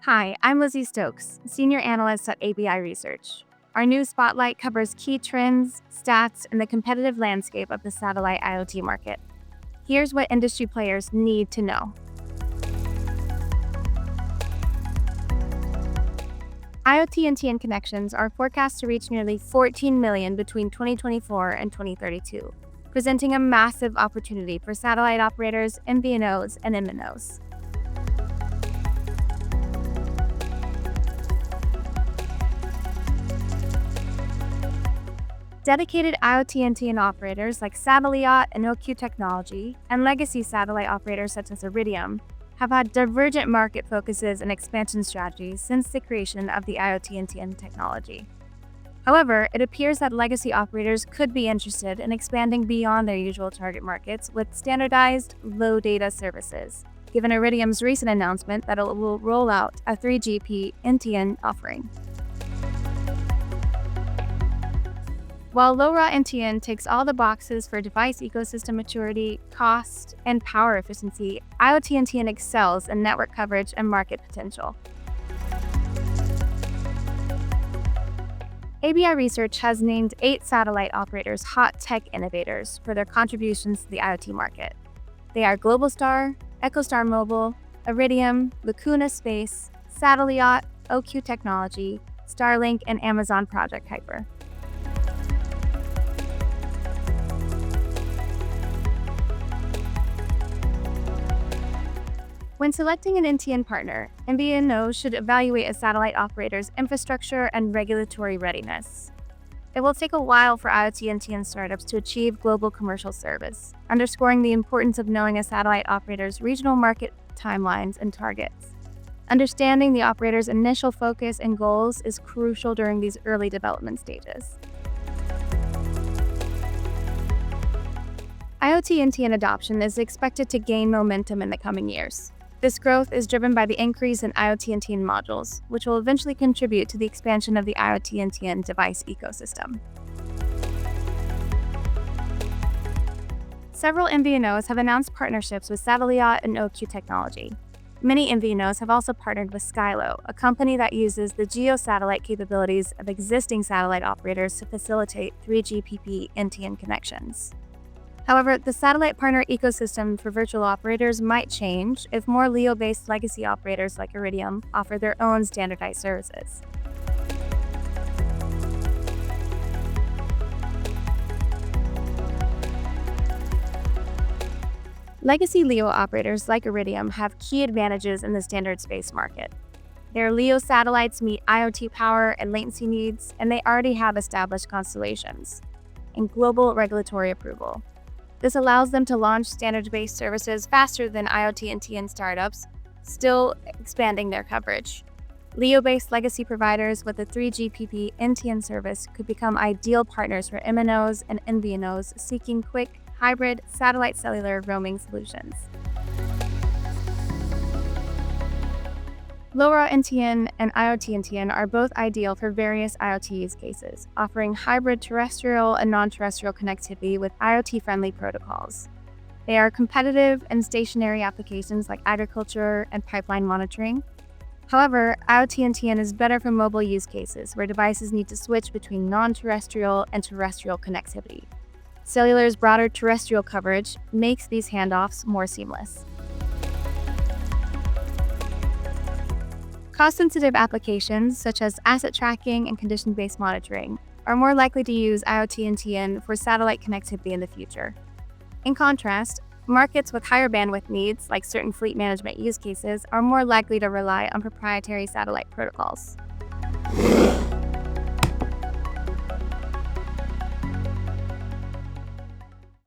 Hi, I'm Lizzie Stokes, Senior Analyst at ABI Research. Our new spotlight covers key trends, stats, and the competitive landscape of the satellite IoT market. Here's what industry players need to know. IoT and TN connections are forecast to reach nearly 14 million between 2024 and 2032, presenting a massive opportunity for satellite operators, MVNOs, and MNOs. Dedicated IoT and TN operators like Satellite and OQ Technology and legacy satellite operators such as Iridium have had divergent market focuses and expansion strategies since the creation of the IoT and TN technology. However, it appears that legacy operators could be interested in expanding beyond their usual target markets with standardized, low-data services, given Iridium's recent announcement that it will roll out a 3GP NTN offering. While LoRa NTN ticks all the boxes for device ecosystem maturity, cost, and power efficiency, IoT NTN excels in network coverage and market potential. ABI Research has named 8 satellite operators hot tech innovators for their contributions to the IoT market. They are Globalstar, EchoStar Mobile, Iridium, Lacuna Space, Satellite, OQ Technology, Starlink, and Amazon Project Kuiper. When selecting an NTN partner, MVNOs should evaluate a satellite operator's infrastructure and regulatory readiness. It will take a while for IoT and TN startups to achieve global commercial service, underscoring the importance of knowing a satellite operator's regional market timelines and targets. Understanding the operator's initial focus and goals is crucial during these early development stages. IoT and TN adoption is expected to gain momentum in the coming years. This growth is driven by the increase in IoT and TN modules, which will eventually contribute to the expansion of the IoT and TN device ecosystem. Several MVNOs have announced partnerships with Satellite and OQ Technology. Many MVNOs have also partnered with Skylo, a company that uses the geo-satellite capabilities of existing satellite operators to facilitate 3GPP NTN connections. However, the satellite partner ecosystem for virtual operators might change if more LEO-based legacy operators like Iridium offer their own standardized services. Legacy LEO operators like Iridium have key advantages in the standard space market. Their LEO satellites meet IoT power and latency needs, and they already have established constellations and global regulatory approval. This allows them to launch standards-based services faster than IoT and TN startups, still expanding their coverage. LEO-based legacy providers with a 3GPP NTN service could become ideal partners for MNOs and MVNOs seeking quick, hybrid, satellite cellular roaming solutions. LoRa NTN and IoT NTN are both ideal for various IoT use cases, offering hybrid terrestrial and non-terrestrial connectivity with IoT-friendly protocols. They are competitive in stationary applications like agriculture and pipeline monitoring. However, IoT NTN is better for mobile use cases where devices need to switch between non-terrestrial and terrestrial connectivity. Cellular's broader terrestrial coverage makes these handoffs more seamless. Cost-sensitive applications, such as asset tracking and condition-based monitoring, are more likely to use IoT and TN for satellite connectivity in the future. In contrast, markets with higher bandwidth needs, like certain fleet management use cases, are more likely to rely on proprietary satellite protocols.